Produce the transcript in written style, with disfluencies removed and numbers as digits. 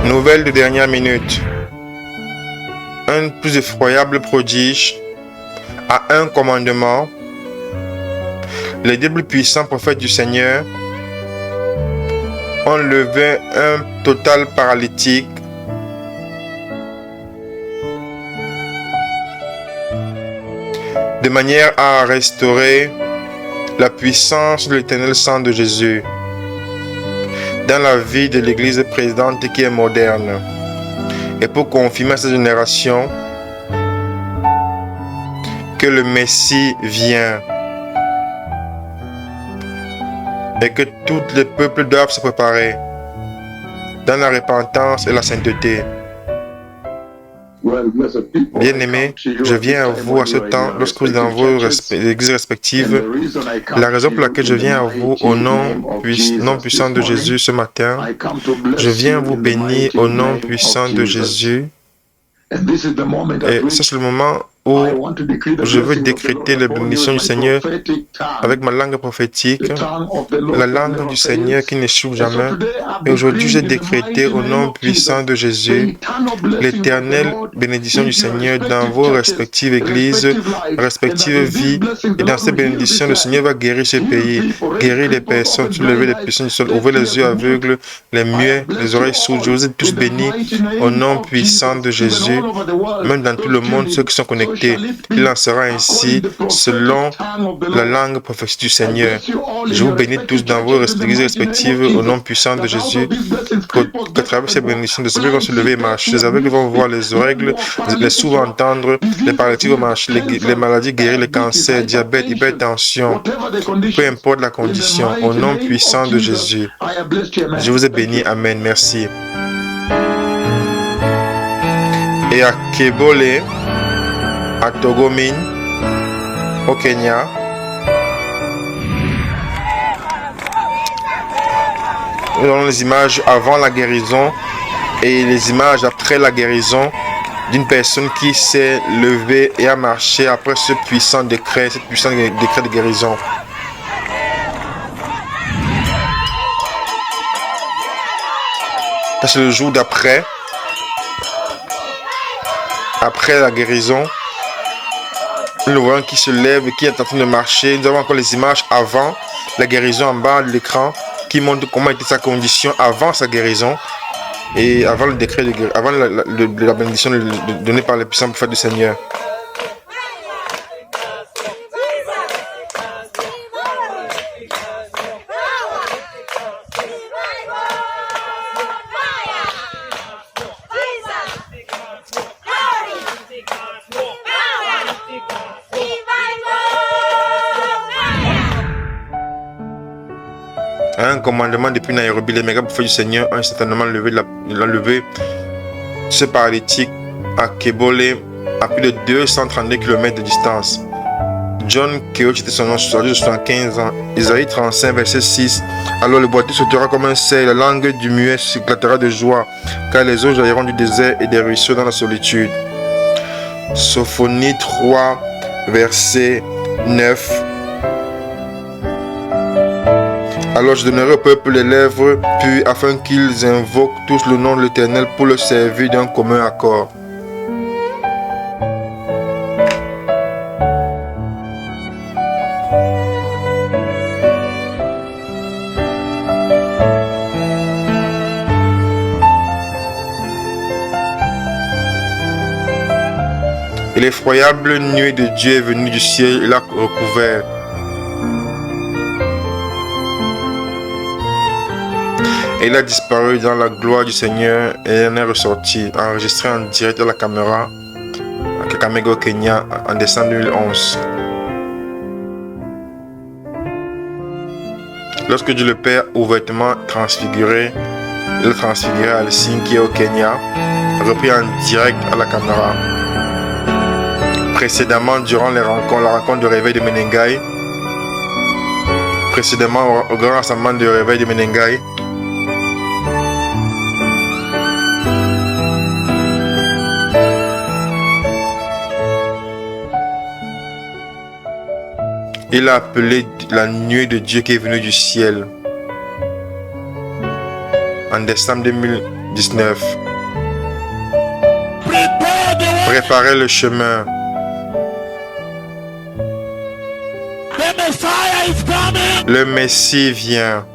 Nouvelle de dernière minute. Un plus effroyable prodige à un commandement. Les deux plus puissants prophètes du Seigneur ont levé un total paralytique de manière à restaurer la puissance de l'éternel sang de Jésus dans la vie de l'Église précédente qui est moderne, et pour confirmer à cette génération que le Messie vient et que tous les peuples doivent se préparer dans la repentance et la sainteté. Bien-aimés, je viens à vous à ce temps lorsque vous êtes dans vos églises respectives. La raison pour laquelle je viens à vous au nom puissant de Jésus ce matin, je viens vous bénir au nom puissant de Jésus. Et c'est le moment où je veux décréter la bénédiction du Seigneur avec ma langue prophétique, la langue du Seigneur qui n'échoue jamais. Et aujourd'hui, j'ai décrété au nom puissant de Jésus l'éternelle bénédiction du Seigneur dans vos respectives églises, respectives vies. Et dans ces bénédictions, le Seigneur va guérir ce pays, guérir les personnes, soulever les personnes du sol, ouvrir les yeux aveugles, les muets, les oreilles sourdes. Je vous ai tous bénis au nom puissant de Jésus, même dans tout le monde, ceux qui sont connectés. Il en sera ainsi selon la langue prophétique du Seigneur. Je vous bénis tous dans vos églises respectives au nom puissant de Jésus. Qu'à travers ces bénédictions, les aveugles vont se lever et marcher, les aveugles vont voir, les oreilles, les sourds entendre, les paralytiques vont marcher, les maladies guérir, les cancers, diabète, hypertension, peu importe la condition, au nom puissant de Jésus. Je vous ai béni. Amen. Merci. Et à Kebole, à Togomine, au Kenya, nous avons les images avant la guérison et les images après la guérison d'une personne qui s'est levée et a marché après ce puissant décret, de guérison. C'est le jour d'après, après la guérison. Nous voyons qui se lève et qui est en train de marcher. Nous avons encore les images avant la guérison en bas de l'écran qui montrent comment était sa condition avant sa guérison et avant le décret de guérison, avant la bénédiction donnée par les puissants prophètes du Seigneur. Un commandement depuis Nairobi, les méga prophètes du Seigneur ont certainement levé ce paralytique à Kebole à plus de 232 km de distance. John Keoch était son nom, âgé de 75 ans. Isaïe 35, verset 6. Alors le boiteux sautera comme un cerf, la langue du muet s'éclatera de joie, car les eaux jailliront du désert et des ruisseaux dans la solitude. Sophonie 3, verset 9. Alors je donnerai au peuple les lèvres pures afin qu'ils invoquent tous le nom de l'Éternel pour le servir d'un commun accord. Et l'effroyable nuée de Dieu est venue du ciel et l'a recouvert. Et il a disparu dans la gloire du Seigneur et en est ressorti, enregistré en direct à la caméra à Kakamega au Kenya en décembre 2011. Lorsque Dieu le Père ouvertement transfiguré, il l'a transfiguré à Helsinki au Kenya, repris en direct à la caméra. Précédemment, durant la rencontre de réveil de Menengai, précédemment au grand rassemblement de réveil de Menengai, il a appelé la nuée de Dieu qui est venue du ciel. En décembre 19. Préparez le chemin. Le Messie vient.